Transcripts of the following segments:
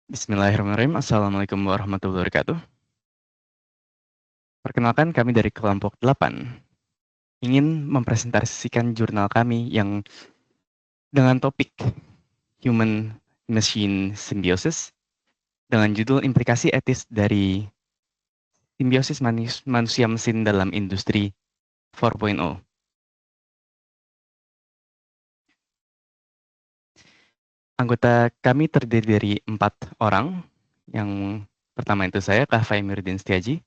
Bismillahirrahmanirrahim. Assalamualaikum warahmatullahi wabarakatuh. Perkenalkan kami dari kelompok 8 ingin mempresentasikan jurnal kami yang dengan topik Human Machine Symbiosis dengan judul implikasi etis dari simbiosis manusia mesin dalam industri 4.0. Anggota kami terdiri dari 4 orang. Yang pertama itu saya, Kak Faimiruddin Setiaji.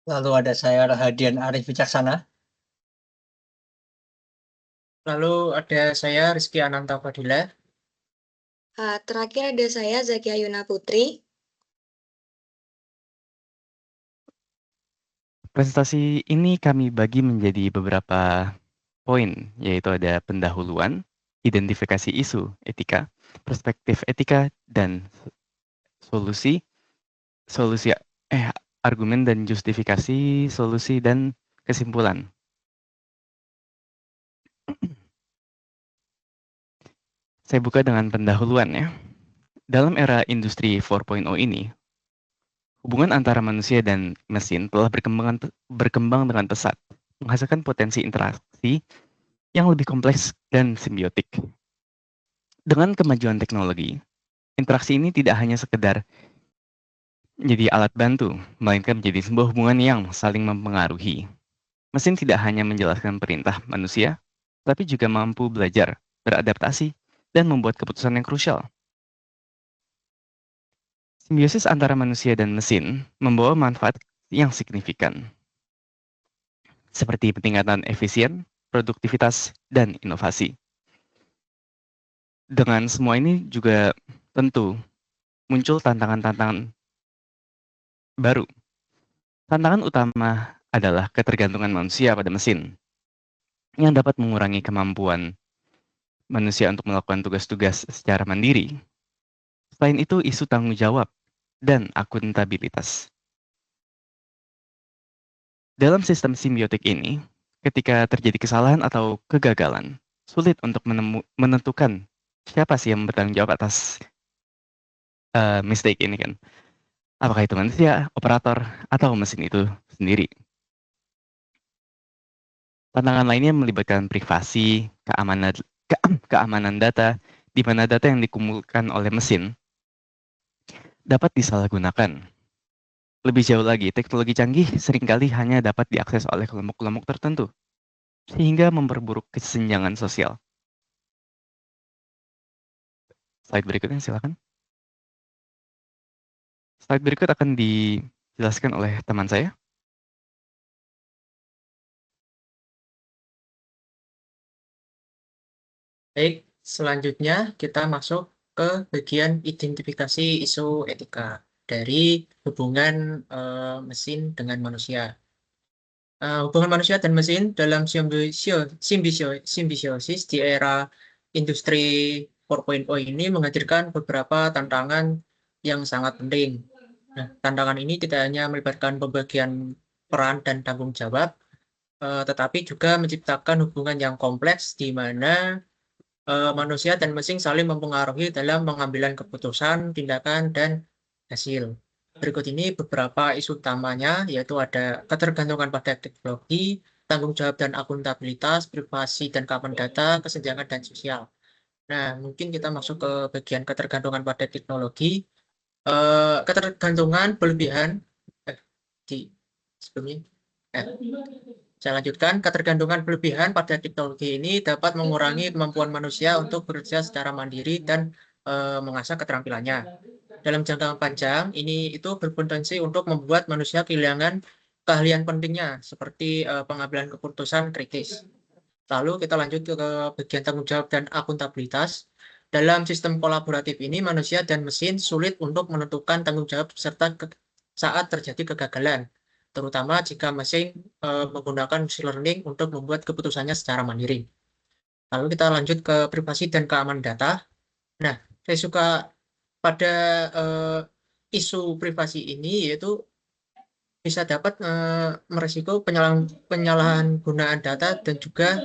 Lalu ada saya Rahadian Arif Wicaksana. Lalu ada saya Rizky Ananta Fadila. Terakhir ada saya Zakia Yuna Putri. Presentasi ini kami bagi menjadi beberapa poin, yaitu ada pendahuluan, identifikasi isu etika, perspektif etika, dan solusi, argumen dan justifikasi, solusi, dan kesimpulan. Saya buka dengan pendahuluan ya. Dalam era industri 4.0 ini, hubungan antara manusia dan mesin telah berkembang dengan pesat, menghasilkan potensi interaksi yang lebih kompleks dan simbiotik. Dengan kemajuan teknologi, interaksi ini tidak hanya sekedar menjadi alat bantu, melainkan menjadi sebuah hubungan yang saling mempengaruhi. Mesin tidak hanya menjelaskan perintah manusia, tapi juga mampu belajar, beradaptasi, dan membuat keputusan yang krusial. Simbiosis antara manusia dan mesin membawa manfaat yang signifikan, seperti peningkatan efisien, produktivitas, dan inovasi. Dengan semua ini juga tentu muncul tantangan-tantangan baru. Tantangan utama adalah ketergantungan manusia pada mesin, yang dapat mengurangi kemampuan manusia untuk melakukan tugas-tugas secara mandiri. Selain itu, isu tanggung jawab dan akuntabilitas. Dalam sistem simbiotik ini, ketika terjadi kesalahan atau kegagalan, sulit untuk menentukan siapa sih yang bertanggung jawab atas mistake ini kan. Apakah itu manusia, operator, atau mesin itu sendiri. Tantangan lainnya melibatkan privasi, keamanan data, di mana data yang dikumpulkan oleh mesin dapat disalahgunakan. Lebih jauh lagi, teknologi canggih seringkali hanya dapat diakses oleh kelompok-kelompok tertentu, sehingga memperburuk kesenjangan sosial. Slide berikutnya silakan. Slide berikut akan dijelaskan oleh teman saya. Baik, selanjutnya kita masuk ke bagian identifikasi isu etika dari hubungan mesin dengan manusia. Hubungan manusia dan mesin dalam simbiosis di era industri 4.0 ini menghadirkan beberapa tantangan yang sangat penting. Nah, tantangan ini tidak hanya melibatkan pembagian peran dan tanggung jawab, tetapi juga menciptakan hubungan yang kompleks di mana manusia dan mesin saling mempengaruhi dalam pengambilan keputusan, tindakan, dan hasil. Berikut ini beberapa isu utamanya, yaitu ada ketergantungan pada teknologi, tanggung jawab dan akuntabilitas, privasi dan keamanan data, kesenjangan, dan sosial. Nah, mungkin kita masuk ke bagian ketergantungan pada teknologi. Ketergantungan berlebihan di sebelumnya. Saya lanjutkan, ketergantungan berlebihan pada teknologi ini dapat mengurangi kemampuan manusia untuk bekerja secara mandiri dan mengasah keterampilannya. Dalam jangka panjang, ini itu berpotensi untuk membuat manusia kehilangan keahlian pentingnya, seperti pengambilan keputusan kritis. Lalu kita lanjut ke bagian tanggung jawab dan akuntabilitas. Dalam sistem kolaboratif ini, manusia dan mesin sulit untuk menentukan tanggung jawab serta saat terjadi kegagalan, terutama jika mesin menggunakan machine learning untuk membuat keputusannya secara mandiri. Lalu kita lanjut ke privasi dan keamanan data. Nah, saya suka pada isu privasi ini, yaitu bisa dapat meresiko penyalahgunaan data dan juga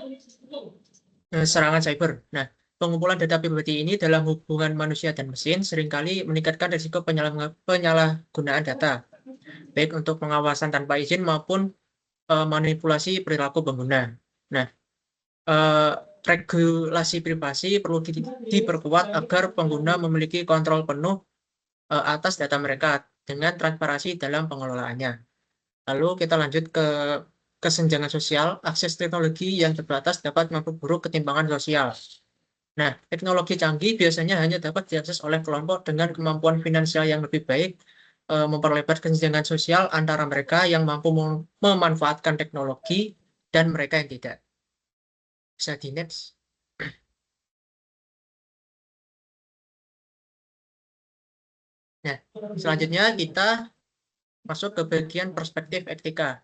serangan cyber. Nah, Pengumpulan data pribadi ini dalam hubungan manusia dan mesin seringkali meningkatkan risiko penyalahgunaan data, baik untuk pengawasan tanpa izin maupun manipulasi perilaku pengguna. Nah, regulasi privasi perlu diperkuat agar pengguna memiliki kontrol penuh atas data mereka dengan transparansi dalam pengelolaannya. Lalu kita lanjut ke kesenjangan sosial. Akses teknologi yang terbatas dapat memperburuk ketimpangan sosial. Nah, teknologi canggih biasanya hanya dapat diakses oleh kelompok dengan kemampuan finansial yang lebih baik, memperlebar kesenjangan sosial antara mereka yang mampu memanfaatkan teknologi dan mereka yang tidak. Bisa di next. Nah, selanjutnya kita masuk ke bagian perspektif etika.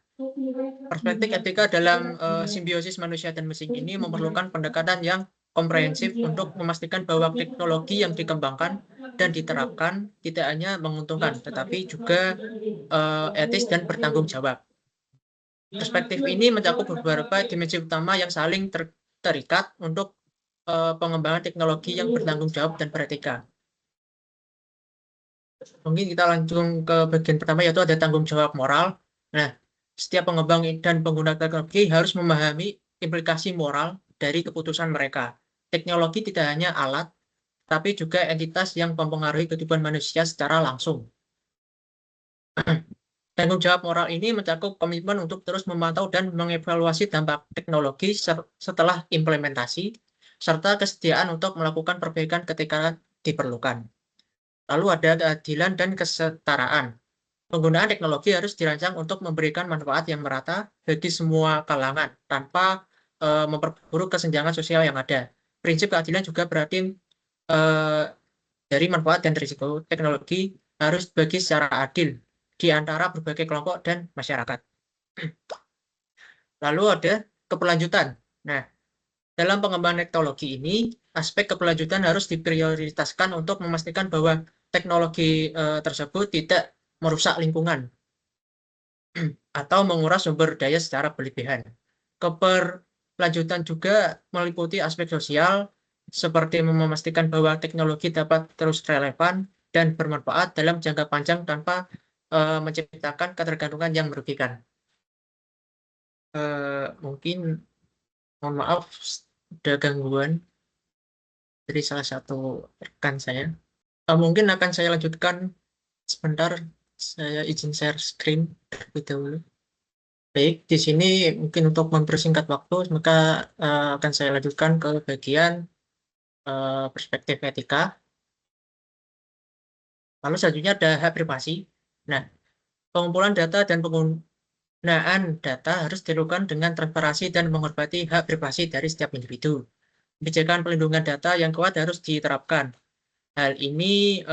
Perspektif etika dalam simbiosis manusia dan mesin ini memerlukan pendekatan yang komprehensif untuk memastikan bahwa teknologi yang dikembangkan dan diterapkan tidak hanya menguntungkan, tetapi juga etis dan bertanggung jawab. Perspektif ini mencakup beberapa dimensi utama yang saling terikat untuk pengembangan teknologi yang bertanggung jawab dan beretika. Mungkin kita langsung ke bagian pertama, yaitu ada tanggung jawab moral. Nah, setiap pengembang dan pengguna teknologi harus memahami implikasi moral dari keputusan mereka. Teknologi tidak hanya alat, tapi juga entitas yang mempengaruhi kehidupan manusia secara langsung. Tanggung jawab moral ini mencakup komitmen untuk terus memantau dan mengevaluasi dampak teknologi setelah implementasi, serta kesediaan untuk melakukan perbaikan ketika diperlukan. Lalu ada keadilan dan kesetaraan. Penggunaan teknologi harus dirancang untuk memberikan manfaat yang merata bagi semua kalangan tanpa memperburuk kesenjangan sosial yang ada. Prinsip keadilan juga berarti dari manfaat dan risiko teknologi harus dibagi secara adil di antara berbagai kelompok dan masyarakat. Lalu ada keberlanjutan. Nah, dalam pengembangan teknologi ini, aspek keberlanjutan harus diprioritaskan untuk memastikan bahwa teknologi tersebut tidak merusak lingkungan atau menguras sumber daya secara berlebihan. Keberlanjutan juga meliputi aspek sosial, seperti memastikan bahwa teknologi dapat terus relevan dan bermanfaat dalam jangka panjang tanpa menciptakan ketergantungan yang merugikan. Mungkin mohon maaf ada gangguan dari salah satu rekan saya. Mungkin akan saya lanjutkan sebentar. Saya izin share screen terlebih dahulu. Baik, di sini mungkin untuk mempersingkat waktu, maka akan saya lanjutkan ke bagian perspektif etika. Lalu selanjutnya ada hak privasi. Nah, pengumpulan data dan penggunaan data harus dilakukan dengan transparansi dan menghormati hak privasi dari setiap individu. Kebijakan pelindungan data yang kuat harus diterapkan. Hal ini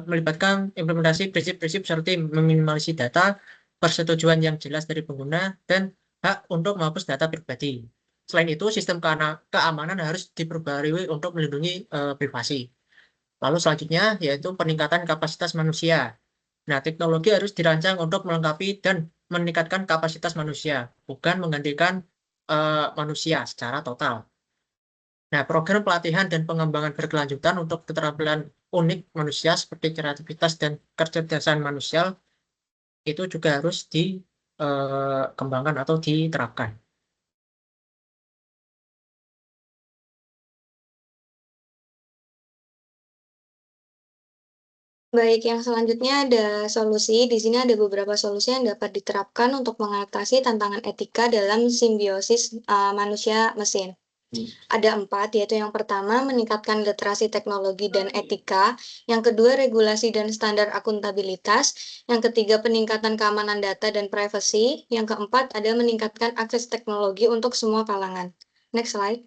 melibatkan implementasi prinsip-prinsip seperti meminimalisasi data, persetujuan yang jelas dari pengguna, dan hak untuk menghapus data pribadi. Selain itu, sistem keamanan harus diperbarui untuk melindungi privasi. Lalu selanjutnya yaitu peningkatan kapasitas manusia. Nah, teknologi harus dirancang untuk melengkapi dan meningkatkan kapasitas manusia, bukan menggantikan manusia secara total. Nah, program pelatihan dan pengembangan berkelanjutan untuk keterampilan unik manusia seperti kreativitas dan kecerdasan manusia itu juga harus dikembangkan atau diterapkan. Baik, yang selanjutnya ada solusi. Di sini ada beberapa solusi yang dapat diterapkan untuk mengatasi tantangan etika dalam simbiosis manusia-mesin. Ada 4, yaitu yang pertama, meningkatkan literasi teknologi dan etika. Yang kedua, regulasi dan standar akuntabilitas. Yang ketiga, peningkatan keamanan data dan privasi. Yang keempat, ada meningkatkan akses teknologi untuk semua kalangan. Next slide.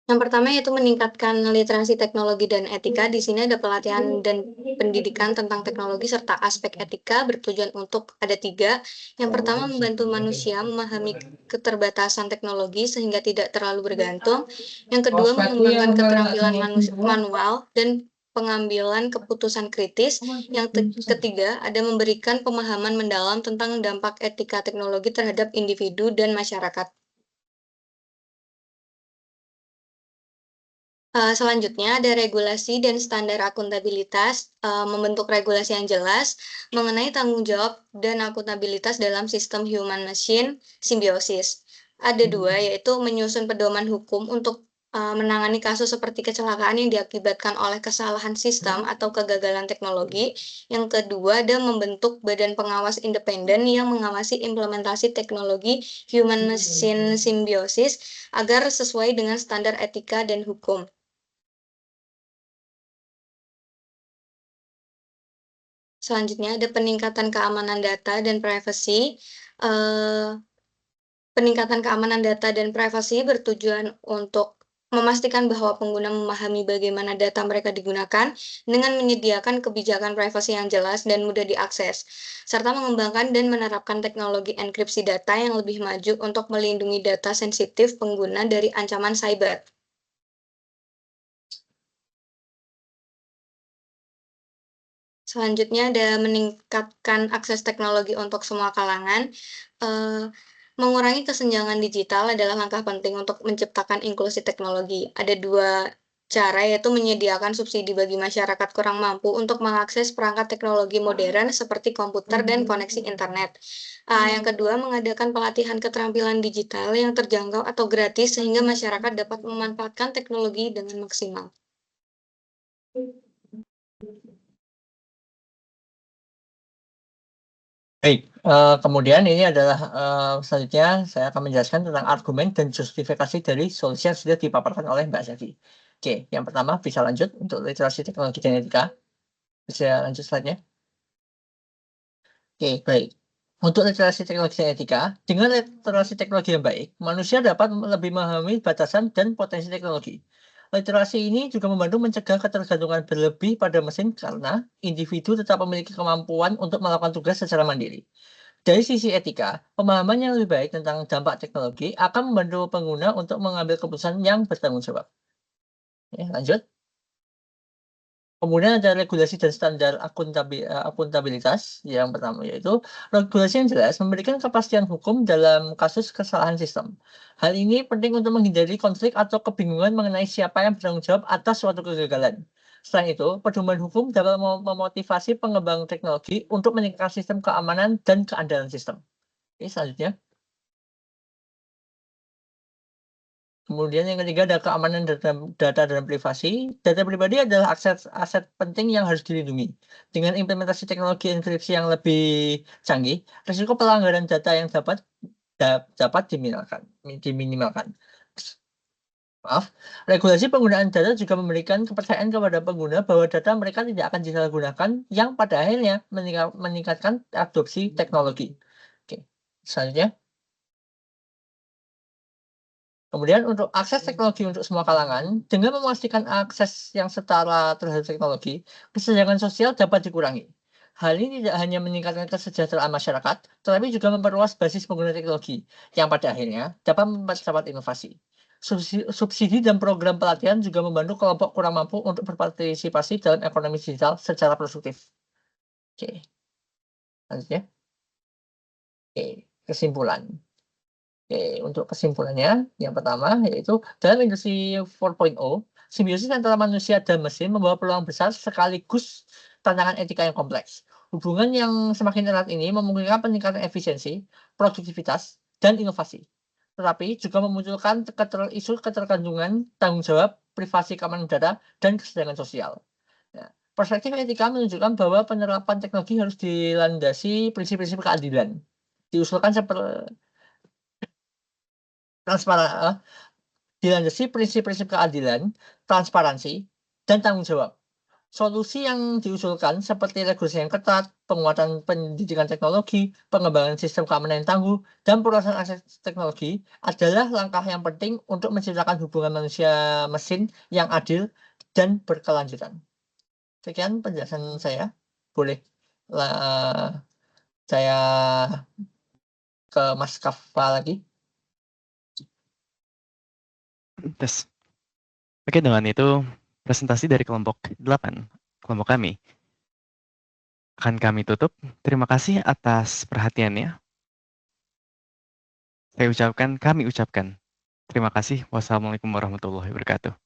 Yang pertama yaitu meningkatkan literasi teknologi dan etika. Di sini ada pelatihan dan pendidikan tentang teknologi serta aspek etika bertujuan untuk ada 3. Yang pertama, membantu manusia memahami keterbatasan teknologi sehingga tidak terlalu bergantung. Yang kedua, mengembangkan keterampilan manual dan pengambilan keputusan kritis. Yang ketiga, ada memberikan pemahaman mendalam tentang dampak etika teknologi terhadap individu dan masyarakat. Selanjutnya ada regulasi dan standar akuntabilitas, membentuk regulasi yang jelas mengenai tanggung jawab dan akuntabilitas dalam sistem human machine simbiosis. Ada dua, yaitu menyusun pedoman hukum untuk menangani kasus seperti kecelakaan yang diakibatkan oleh kesalahan sistem atau kegagalan teknologi. Yang kedua ada membentuk badan pengawas independen yang mengawasi implementasi teknologi human machine simbiosis agar sesuai dengan standar etika dan hukum. Selanjutnya ada peningkatan keamanan data dan privasi. Peningkatan keamanan data dan privasi bertujuan untuk memastikan bahwa pengguna memahami bagaimana data mereka digunakan dengan menyediakan kebijakan privasi yang jelas dan mudah diakses, serta mengembangkan dan menerapkan teknologi enkripsi data yang lebih maju untuk melindungi data sensitif pengguna dari ancaman cyber. Selanjutnya ada meningkatkan akses teknologi untuk semua kalangan. Mengurangi kesenjangan digital adalah langkah penting untuk menciptakan inklusi teknologi. Ada dua cara, yaitu menyediakan subsidi bagi masyarakat kurang mampu untuk mengakses perangkat teknologi modern seperti komputer dan koneksi internet. Yang kedua, mengadakan pelatihan keterampilan digital yang terjangkau atau gratis sehingga masyarakat dapat memanfaatkan teknologi dengan maksimal. Baik, kemudian ini adalah selanjutnya saya akan menjelaskan tentang argumen dan justifikasi dari solusi yang sudah dipaparkan oleh Mbak Sevi. Oke, yang pertama bisa lanjut untuk literasi teknologi dan etika. Bisa lanjut slide-nya. Oke, baik. Untuk literasi teknologi dan etika, dengan literasi teknologi yang baik, manusia dapat lebih memahami batasan dan potensi teknologi. Literasi ini juga membantu mencegah ketergantungan berlebih pada mesin karena individu tetap memiliki kemampuan untuk melakukan tugas secara mandiri. Dari sisi etika, pemahaman yang lebih baik tentang dampak teknologi akan membantu pengguna untuk mengambil keputusan yang bertanggung jawab. Ya, lanjut. Kemudian ada regulasi dan standar akuntabilitas. Yang pertama yaitu regulasi yang jelas memberikan kepastian hukum dalam kasus kesalahan sistem. Hal ini penting untuk menghindari konflik atau kebingungan mengenai siapa yang bertanggung jawab atas suatu kegagalan. Selain itu, pedoman hukum dapat memotivasi pengembang teknologi untuk meningkatkan sistem keamanan dan keandalan sistem. Oke, selanjutnya. Kemudian yang ketiga ada keamanan data dan privasi. Data pribadi adalah aset penting yang harus dilindungi. Dengan implementasi teknologi enkripsi yang lebih canggih, risiko pelanggaran data yang dapat diminimalkan. Maaf, regulasi penggunaan data juga memberikan kepercayaan kepada pengguna bahwa data mereka tidak akan disalahgunakan yang pada akhirnya meningkatkan adopsi teknologi. Oke, selanjutnya. Kemudian untuk akses teknologi untuk semua kalangan, dengan memastikan akses yang setara terhadap teknologi, kesenjangan sosial dapat dikurangi. Hal ini tidak hanya meningkatkan kesejahteraan masyarakat, tetapi juga memperluas basis pengguna teknologi, yang pada akhirnya dapat mempercepat inovasi. Subsidi dan program pelatihan juga membantu kelompok kurang mampu untuk berpartisipasi dalam ekonomi digital secara produktif. Oke, lanjutnya. Oke, kesimpulan. Oke, untuk kesimpulannya, yang pertama yaitu dalam industri 4.0, simbiosis antara manusia dan mesin membawa peluang besar sekaligus tantangan etika yang kompleks. Hubungan yang semakin erat ini memungkinkan peningkatan efisiensi, produktivitas, dan inovasi. Tetapi juga memunculkan isu ketergantungan, tanggung jawab, privasi keamanan data, dan kesenjangan sosial. Nah, perspektif etika menunjukkan bahwa penerapan teknologi harus dilandasi prinsip-prinsip keadilan. Diusulkan seperti dilandasi prinsip-prinsip keadilan, transparansi, dan tanggung jawab. Solusi yang diusulkan seperti regulasi yang ketat, penguatan pendidikan teknologi, pengembangan sistem keamanan yang tangguh, dan perluasan akses teknologi adalah langkah yang penting untuk menciptakan hubungan manusia-mesin yang adil dan berkelanjutan. Sekian penjelasan saya. Boleh saya ke Mas Kaffa lagi. Tes. Oke, dengan itu presentasi dari kelompok 8, kelompok kami, akan kami tutup. Terima kasih atas perhatiannya. Kami ucapkan, terima kasih. Wassalamualaikum warahmatullahi wabarakatuh.